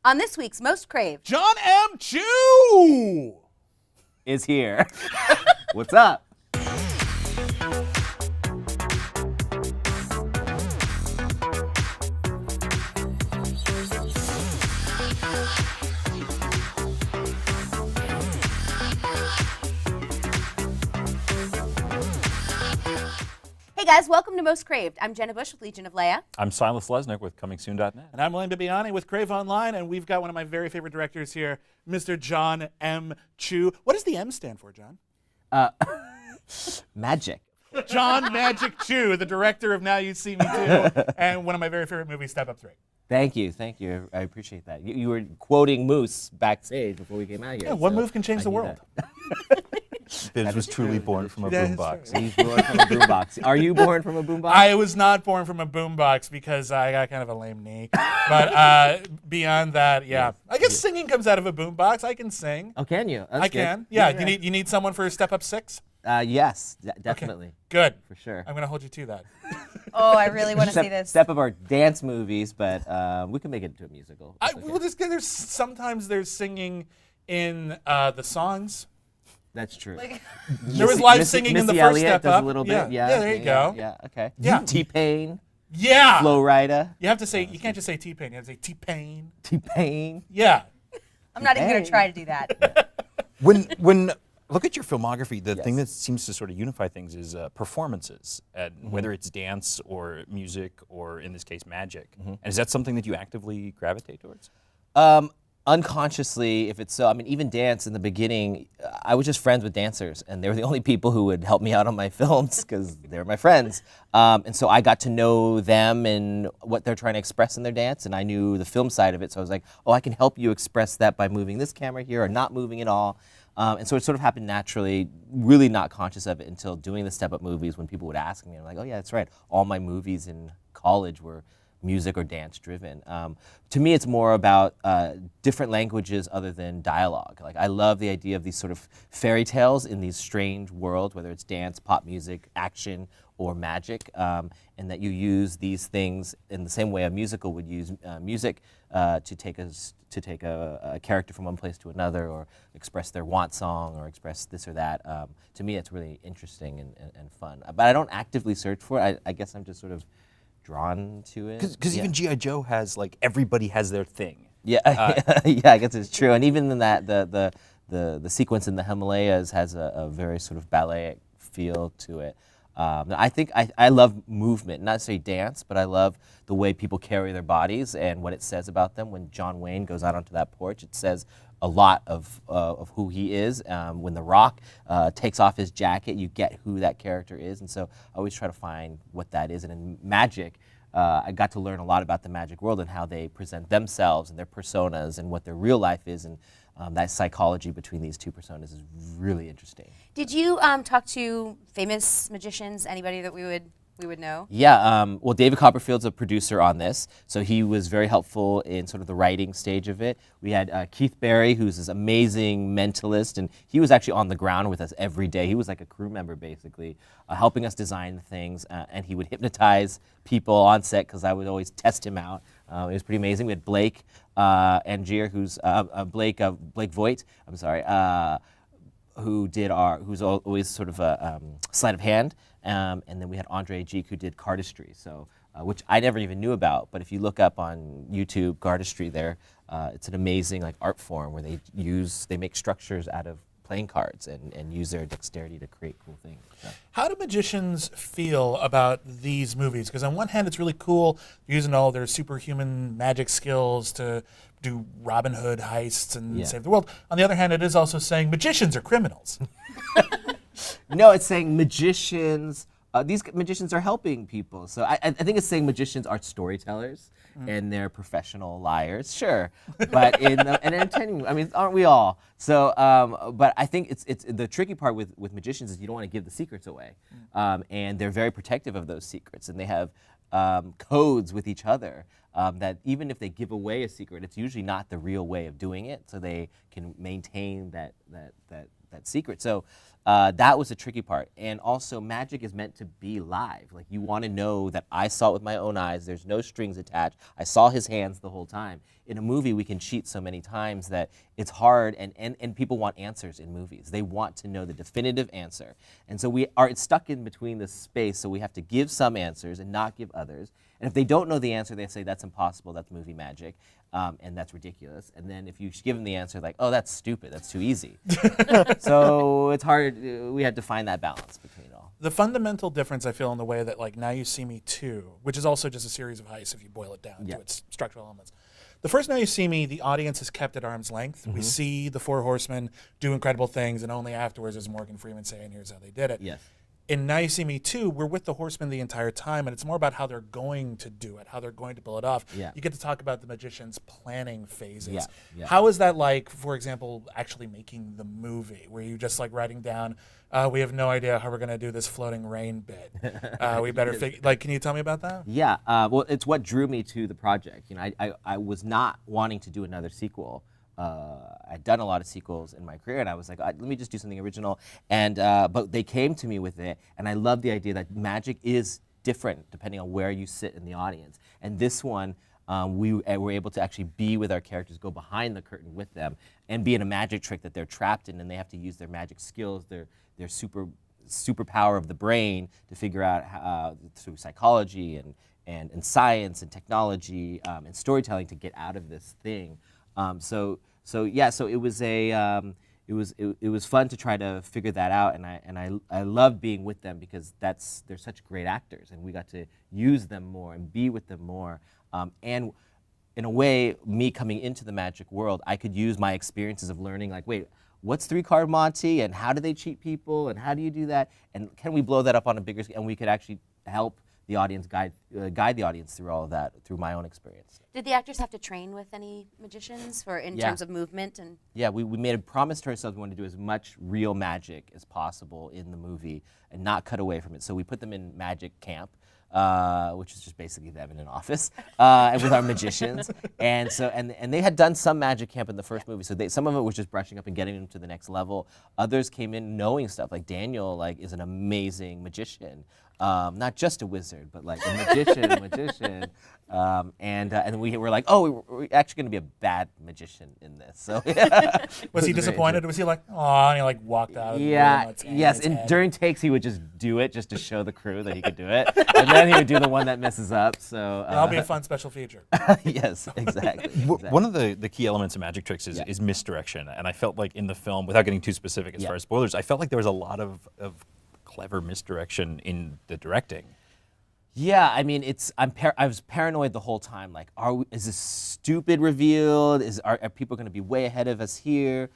On this week's Most Craved, Jon CHU is here. What's up? Hey guys, welcome to Most Craved. I'm Jenna Busch with Legion of Leia. I'm Silas Lesnick with ComingSoon.net. And I'm William Bibbiani with CraveOnline, and we've got one of my very favorite directors here, Mr. Jon CHU. What does the M stand for, Jon? Magic. Jon Magic CHU, the director of Now You See Me Too, and one of my very favorite movies, Step Up 3. Thank you. I appreciate that. You were quoting Moose backstage before we came out here. Yeah, one move can change the world. Bibbs was truly born from a boombox. He's born from a boombox. Are you born from a boombox? I was not born from a boombox because I got kind of a lame knee. But beyond that, yeah. I guess singing comes out of a boombox. I can sing. Oh, can you? That's I good. can. Yeah. You need someone for Step Up 6? Yes, definitely. Okay. Good. For sure. I'm going to hold you to that. Oh, I really want to see this. Step of our dance movies, but we can make it into a musical. Sometimes there's singing in the songs. That's true. There was live singing in the Missy first Elliott Step does Up. a little bit. Yeah, there you go. Yeah, okay. Yeah. T-Pain. Yeah. Flo Rida. You have to say, you can't just say T-Pain, you have to say T-Pain. T-Pain. Yeah. I'm not even going to try to do that. When look at your filmography, the thing that seems to sort of unify things is performances, whether it's dance or music or, in this case, magic. And is that something that you actively gravitate towards? Unconsciously, if it's so. I mean, even dance in the beginning, I was just friends with dancers, and they were the only people who would help me out on my films because they were my friends. And so I got to know them and what they're trying to express in their dance, and I knew the film side of it. So I was like, oh, I can help you express that by moving this camera here or not moving at all. And so it sort of happened naturally, really not conscious of it until doing the Step Up movies when people would ask me. I'm like, oh, yeah, that's right. All my movies in college were music or dance driven. To me, it's more about different languages other than dialogue. Like, I love the idea of these sort of fairy tales in these strange worlds, whether it's dance, pop music, action, or magic, and that you use these things in the same way a musical would use music to take a character from one place to another, or express their want song, or express this or that. To me, it's really interesting and fun. But I don't actively search for it. I guess I'm just sort of drawn to it. Because even G.I. Joe has, like, everybody has their thing. Yeah, yeah, I guess it's true. And even in that, the sequence in the Himalayas has a very sort of ballet feel to it. I think I love movement, not necessarily dance, but I love the way people carry their bodies and what it says about them. When John Wayne goes out onto that porch, it says a lot of who he is. When The Rock takes off his jacket, you get who that character is. And so I always try to find what that is. And in magic, I got to learn a lot about the magic world and how they present themselves and their personas and what their real life is. And that psychology between these two personas is really interesting. Did you talk to famous magicians, anybody that we would know? Yeah, well, David Copperfield's a producer on this, so he was very helpful in sort of the writing stage of it. We had Keith Barry, who's this amazing mentalist, and he was actually on the ground with us every day. He was like a crew member, basically, helping us design things, and he would hypnotize people on set because I would always test him out. It was pretty amazing. We had Blake Angier, who's Blake Voigt, I'm sorry, who's always sort of a sleight of hand. And then we had Andre Geek, who did cardistry, so which I never even knew about. But if you look up on YouTube cardistry, it's an amazing like art form where they make structures out of playing cards and use their dexterity to create cool things. So. How do magicians feel about these movies? Because on one hand, it's really cool using all their superhuman magic skills to do Robin Hood heists and save the world. On the other hand, it is also saying magicians are criminals. No, it's saying magicians. These magicians are helping people. So I think it's saying magicians are storytellers and they're professional liars. Sure, but in entertaining, I mean, aren't we all? So, but I think it's the tricky part with magicians is you don't want to give the secrets away, and they're very protective of those secrets, and they have codes with each other that even if they give away a secret, it's usually not the real way of doing it. So they can maintain that that secret. So that was the tricky part. And also, magic is meant to be live. Like, you want to know that I saw it with my own eyes. There's no strings attached. I saw his hands the whole time. In a movie, we can cheat so many times that it's hard, and people want answers in movies. They want to know the definitive answer. And so we are stuck in between this space, so we have to give some answers and not give others. And if they don't know the answer, they say, that's impossible, that's movie magic, and that's ridiculous. And then if you give them the answer, like, oh, that's stupid, that's too easy. So it's hard, we had to find that balance between it all. The fundamental difference I feel in the way that like Now You See Me 2, which is also just a series of heists if you boil it down to its structural elements. The first Now You See Me, the audience is kept at arm's length. We see the four horsemen do incredible things, and only afterwards is Morgan Freeman saying, here's how they did it. Yes. In Now You See Me 2, we're with the horsemen the entire time, and it's more about how they're going to do it, how they're going to pull it off. Yeah. You get to talk about the magician's planning phases. Yeah, yeah. How is that like, for example, actually making the movie? Were you just like writing down, we have no idea how we're going to do this floating rain bit. We better figure, like, can you tell me about that? Yeah, well, it's what drew me to the project. You know, I was not wanting to do another sequel. I'd done a lot of sequels in my career, and I was like, let me just do something original. And but they came to me with it, and I love the idea that magic is different depending on where you sit in the audience. And this one, we were able to actually be with our characters, go behind the curtain with them, and be in a magic trick that they're trapped in, and they have to use their magic skills, their superpower of the brain to figure out how, through psychology and science and technology and storytelling to get out of this thing. So it was it was fun to try to figure that out, and I loved being with them because they're such great actors, and we got to use them more and be with them more. And in a way, me coming into the magic world, I could use my experiences of learning, like, wait, what's three-card Monty, and how do they cheat people, and how do you do that, and can we blow that up on a bigger scale? And we could actually help the audience, guide the audience through all of that, through my own experience. Did the actors have to train with any magicians in terms of movement? And yeah, we made a promise to ourselves we wanted to do as much real magic as possible in the movie and not cut away from it. So we put them in magic camp, which is just basically them in an office, and with our magicians. And so and they had done some magic camp in the first movie, so some of it was just brushing up and getting them to the next level. Others came in knowing stuff, like Daniel, is an amazing magician. Not just a wizard, but like a magician. And we were like, oh, we're actually going to be a bad magician in this. So Was he disappointed? Was he like, oh, and he like walked out of the room? Yes, and during takes he would just do it just to show the crew that he could do it. And then he would do the one that messes up. So that'll be a fun special feature. Yes, exactly. One of the key elements of magic tricks is misdirection. And I felt like in the film, without getting too specific as far as spoilers, I felt like there was a lot of clever misdirection in the directing. Yeah, I mean, I was paranoid the whole time. Like, is this stupid revealed? Are people going to be way ahead of us here?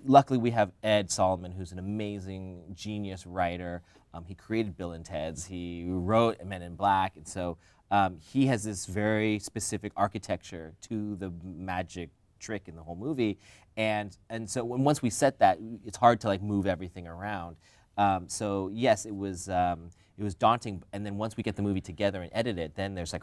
Luckily, we have Ed Solomon, who's an amazing genius writer. He created Bill and Ted's. He wrote Men in Black, and so he has this very specific architecture to the magic trick in the whole movie. And so once we set that, it's hard to like move everything around. So yes, it was daunting, and then once we get the movie together and edit it, then there's like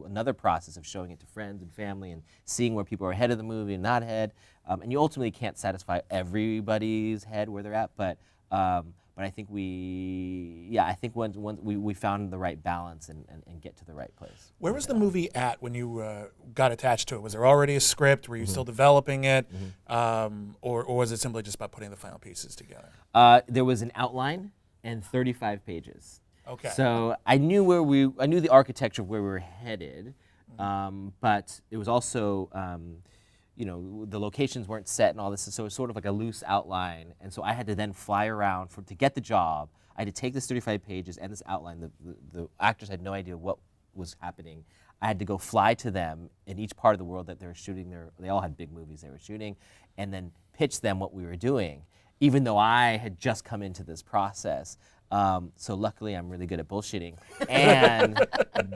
another process of showing it to friends and family and seeing where people are ahead of the movie and not ahead. And you ultimately can't satisfy everybody's head where they're at, but I think once we found the right balance and get to the right place. Where was the movie at when you got attached to it? Was there already a script? Were you still developing it? Or was it simply just about putting the final pieces together? There was an outline and 35 pages. Okay. So I knew the architecture of where we were headed, but it was also, the locations weren't set and all this, so it was sort of like a loose outline. And so I had to then fly around to get the job. I had to take this 35 pages and this outline. The actors had no idea what was happening. I had to go fly to them in each part of the world that they were shooting. They all had big movies they were shooting, and then pitch them what we were doing, even though I had just come into this process. So luckily, I'm really good at bullshitting, and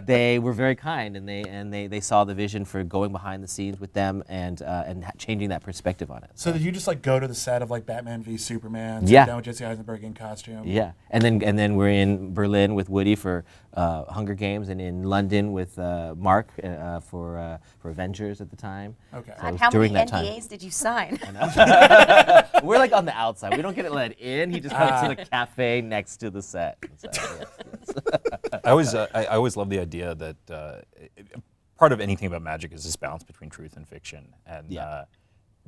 they were very kind, and they saw the vision for going behind the scenes with them and changing that perspective on it. So did you just like go to the set of like Batman v Superman, sit Yeah. down with Jesse Eisenberg in costume? Yeah, and then we're in Berlin with Woody for Hunger Games, and in London with Mark for Avengers at the time. Okay. So it was How many during that time. NDAs did you sign? We're like on the outside. We don't get it let in. He just comes to the cafe next to the set. So, yes. I always love the idea that part of anything about magic is this balance between truth and fiction. And Yeah.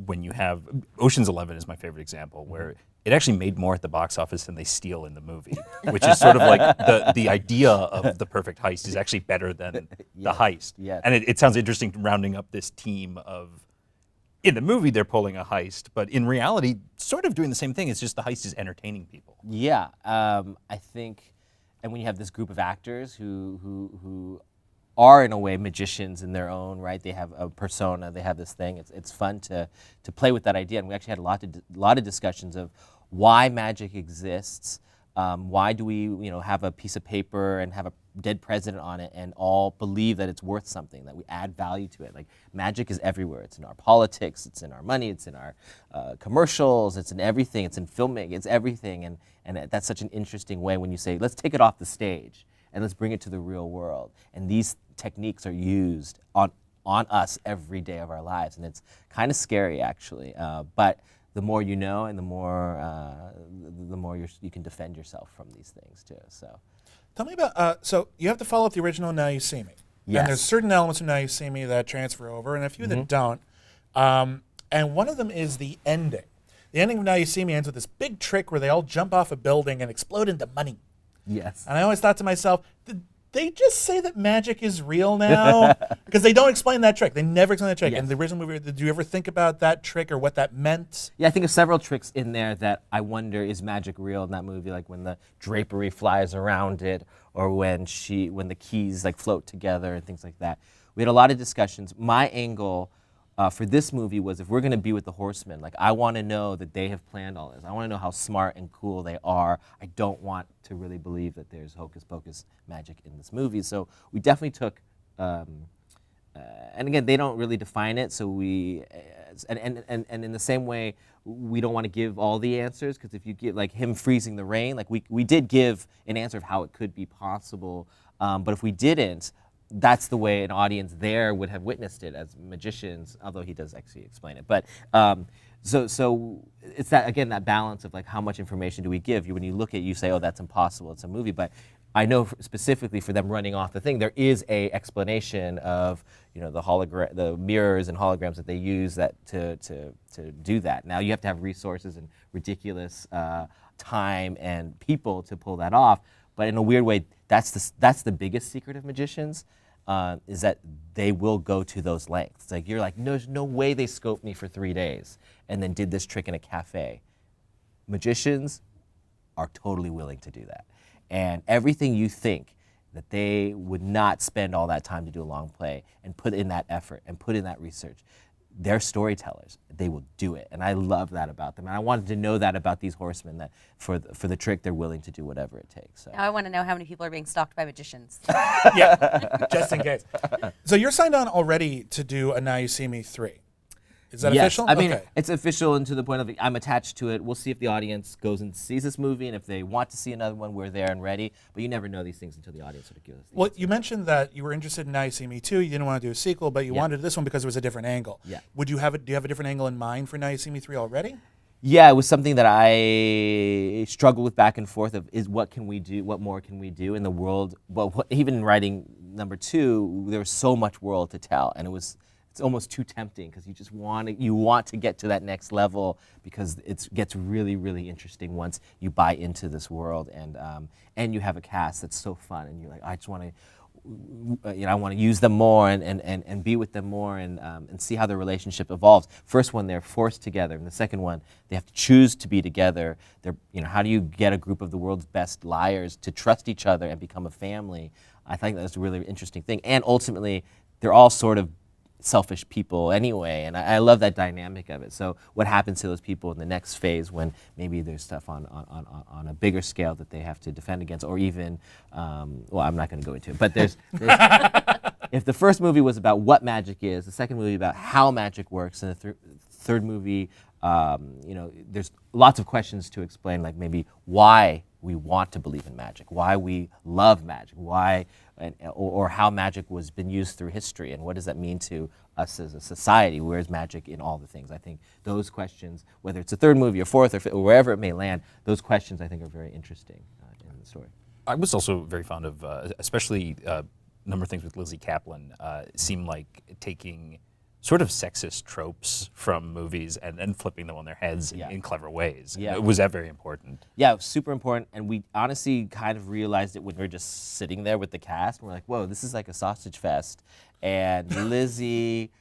when you have Ocean's 11 is my favorite example, where it actually made more at the box office than they steal in the movie, which is sort of like the idea of the perfect heist is actually better than the heist. Yes. And it sounds interesting rounding up this team of, in the movie they're pulling a heist, but in reality, sort of doing the same thing. It's just the heist is entertaining people. Yeah, I think, and when you have this group of actors who are in a way magicians in their own right, they have a persona, they have this thing. It's fun to play with that idea, and we actually had a lot of discussions of why magic exists. Why do we have a piece of paper and have a dead president on it and all believe that it's worth something, that we add value to it? Like, magic is everywhere. It's in our politics, it's in our money, it's in our commercials, it's in everything, it's in filmmaking, it's everything. And that's such an interesting way when you say, let's take it off the stage and let's bring it to the real world. And these techniques are used on us every day of our lives. And it's kind of scary, actually. But the more you know, and the more you can defend yourself from these things too. So, Tell me about, so you have to follow up the original Now You See Me. Yes. And there's certain elements of Now You See Me that transfer over, and a few that don't. And one of them is the ending. The ending of Now You See Me ends with this big trick where they all jump off a building and explode into money. yes. And I always thought to myself, did they just say that magic is real now? Because they don't explain that trick. They never explain that trick. Yes. In the original movie, did you ever think about that trick or what that meant? Yeah, I think of several tricks in there that I wonder, is magic real in that movie? Like when the drapery flies around it, or when the keys like float together and things like that. We had a lot of discussions. My angle for this movie was, if we're going to be with the Horsemen, like, I want to know that they have planned all this. I want to know how smart and cool they are. I don't want to really believe that there's hocus pocus magic in this movie. So we definitely took, and again, they don't really define it. So we, and in the same way, we don't want to give all the answers, because if you give, like, him freezing the rain, like we did give an answer of how it could be possible. But if we didn't, that's the way an audience there would have witnessed it as magicians, although he does actually explain it. But so it's that, again, that balance of like, how much information do we give? When you look at it, you say, oh, that's impossible, it's a movie. But I know specifically for them running off the thing, there is a explanation of the mirrors and holograms that they use that to do that. Now you have to have resources and ridiculous time and people to pull that off. But in a weird way, that's the biggest secret of magicians, is that they will go to those lengths. Like, you're like, there's no way they scoped me for 3 days and then did this trick in a cafe. Magicians are totally willing to do that. And everything you think that they would not spend all that time to do a long play and put in that effort and put in that research, they're storytellers. They will do it, and I love that about them. And I wanted to know that about these Horsemen, that for the trick, they're willing to do whatever it takes. So. Now I want to know how many people are being stalked by magicians. Yeah, just in case. So you're signed on already to do a Now You See Me 3. Is that Yes. official? I mean, Okay. it's official, and to the point of I'm attached to it. We'll see if the audience goes and sees this movie, and if they want to see another one, we're there and ready. But you never know these things until the audience sort of gives us the Well, you mentioned that you were interested in Now You See Me 2. You didn't want to do a sequel, but you wanted this one because it was a different angle. Yeah. Do you have a different angle in mind for Now You See Me 3 already? Yeah, it was something that I struggled with back and forth of, is what can we do, what more can we do in the world? Well, even in writing number 2, there was so much world to tell, and it's almost too tempting, because you want to get to that next level, because it gets really, really interesting once you buy into this world, and you have a cast that's so fun, and you're like, I just want to, I want to use them more and be with them more and see how their relationship evolves. First one, they're forced together, and the second one, they have to choose to be together. How do you get a group of the world's best liars to trust each other and become a family? I think that's a really interesting thing, and ultimately, they're all sort of selfish people anyway, and I love that dynamic of it. So what happens to those people in the next phase when maybe there's stuff on a bigger scale that they have to defend against, or even, well, I'm not going to go into it, but there's if the first movie was about what magic is, the second movie about how magic works, and the third movie, you know, there's lots of questions to explain, like maybe why we want to believe in magic, why we love magic, why, or how magic was been used through history, and what does that mean to us as a society? Where's magic in all the things? I think those questions, whether it's a third movie or fourth or fifth, or wherever it may land, those questions I think are very interesting in the story. I was also very fond of, especially a number of things with Lizzie Kaplan, seem like taking sort of sexist tropes from movies and flipping them on their heads in clever ways. Yeah. Was that very important? Yeah, it was super important, and we honestly kind of realized it when we were just sitting there with the cast. We're like, whoa, this is like a sausage fest. And Lizzie,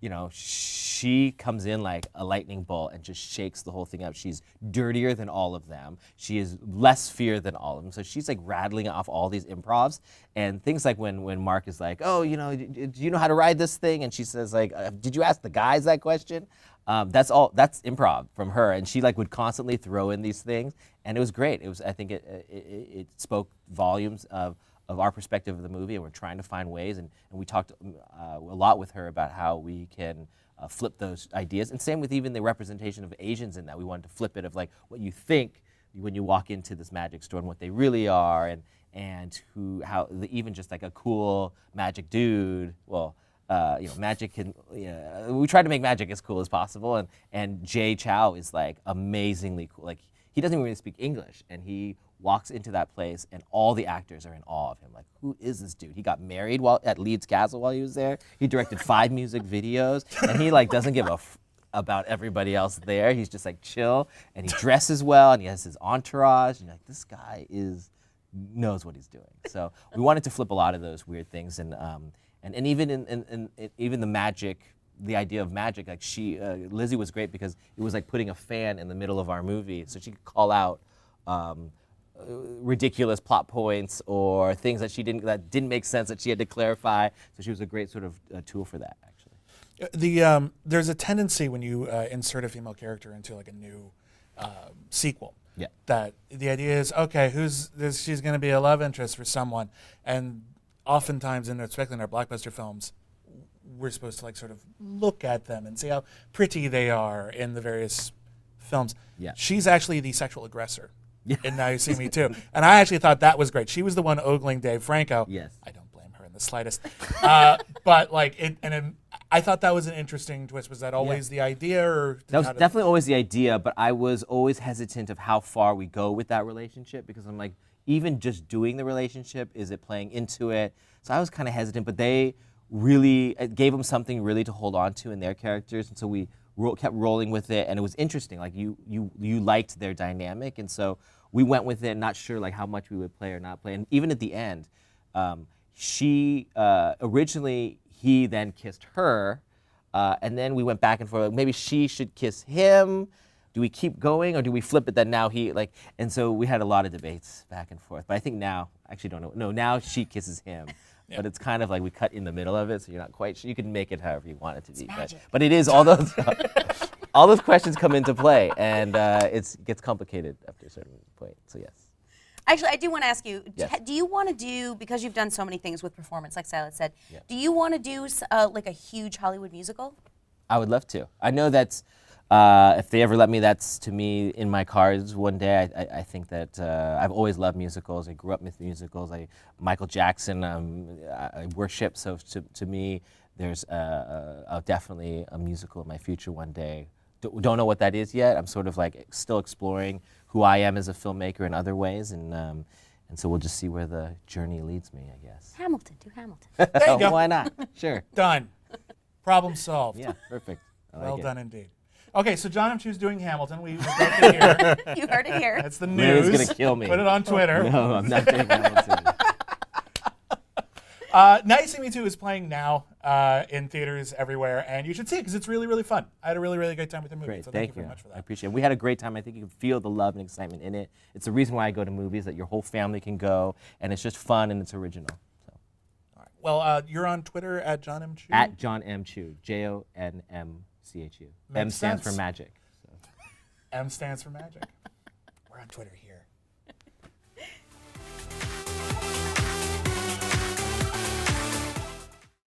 you know, she comes in like a lightning bolt and just shakes the whole thing up. She's dirtier than all of them. She is less fear than all of them. So she's like rattling off all these improvs and things like when Mark is like, oh, you know, do you know how to ride this thing? And she says like, did you ask the guys that question? That's improv from her, and she like would constantly throw in these things, and it was great. It was, I think it spoke volumes of our perspective of the movie, and we're trying to find ways, and we talked a lot with her about how we can flip those ideas, and same with even the representation of Asians in that. We wanted to flip it of like what you think when you walk into this magic store and what they really are, and even just like a cool magic dude, well, you know, magic can, we tried to make magic as cool as possible, and Jay Chow is like amazingly cool. Like, he doesn't even really speak English, and he walks into that place, and all the actors are in awe of him. Like, who is this dude? He got married at Leeds Castle while he was there. He directed 5 music videos, and he like doesn't give a about everybody else there. He's just like chill, and he dresses well, and he has his entourage, and you're like, this guy knows what he's doing. So we wanted to flip a lot of those weird things, and even in even the magic, the idea of magic, like Lizzie was great because it was like putting a fan in the middle of our movie, so she could call out ridiculous plot points or things that didn't make sense that she had to clarify. So she was a great sort of tool for that, actually. There's a tendency when you insert a female character into like a new sequel. Yeah. That the idea is, okay, she's going to be a love interest for someone, and oftentimes, especially in our blockbuster films, we're supposed to like sort of look at them and see how pretty they are in the various films. Yeah. She's actually the sexual aggressor. Yeah. And Now You See Me Too. And I actually thought that was great. She was the one ogling Dave Franco. Yes. I don't blame her in the slightest. But like, I thought that was an interesting twist. Was that always the idea, or that was definitely always the idea? But I was always hesitant of how far we go with that relationship, because I'm like, even just doing the relationship, is it playing into it? So I was kind of hesitant, but they really gave them something really to hold on to in their characters, and so we kept rolling with it, and it was interesting. Like you liked their dynamic, and so we went with it, not sure like how much we would play or not play. And even at the end, originally he then kissed her, and then we went back and forth. Like, maybe she should kiss him. Do we keep going, or do we flip it that now he like? And so we had a lot of debates back and forth. But I think now, actually don't know. No, now she kisses him. Yeah. But it's kind of like we cut in the middle of it, so you're not quite sure. You can make it however you want it to be. But it is all those all those questions come into play, and it gets complicated after a certain point. So yes. Actually, I do want to ask you, Yes. do you want to do, because you've done so many things with performance, like Silas said, Yeah. do you want to do like a huge Hollywood musical? I would love to. I know that's, if they ever let me, that's to me in my cards one day. I think that I've always loved musicals. I grew up with musicals. Michael Jackson, I worship. So to me, there's definitely a musical in my future one day. Don't know what that is yet. I'm sort of like still exploring who I am as a filmmaker in other ways, and so we'll just see where the journey leads me, I guess. Hamilton, do Hamilton. There you go. Why not? Sure. Done. Problem solved. Yeah, perfect. I Well like it. done indeed. Okay, so John M. Chu's doing Hamilton. We both can hear. You heard it here. That's the news. Liz is gonna kill me. Put it on Twitter. No, I'm not doing Hamilton. Now You See Me Too is playing now in theaters everywhere, and you should see it because it's really, really fun. I had a really, really great time with the movie. Great, So thank you. very much for I that. appreciate it. We had a great time. I think you can feel the love and excitement in it. It's the reason why I go to movies, that your whole family can go, and it's just fun and it's original. So. All right. Well, you're on Twitter at John M. Chu. At John M. Chu, JONMCHU. M Makes stands for sense. magic. So. M stands for magic. We're on Twitter here.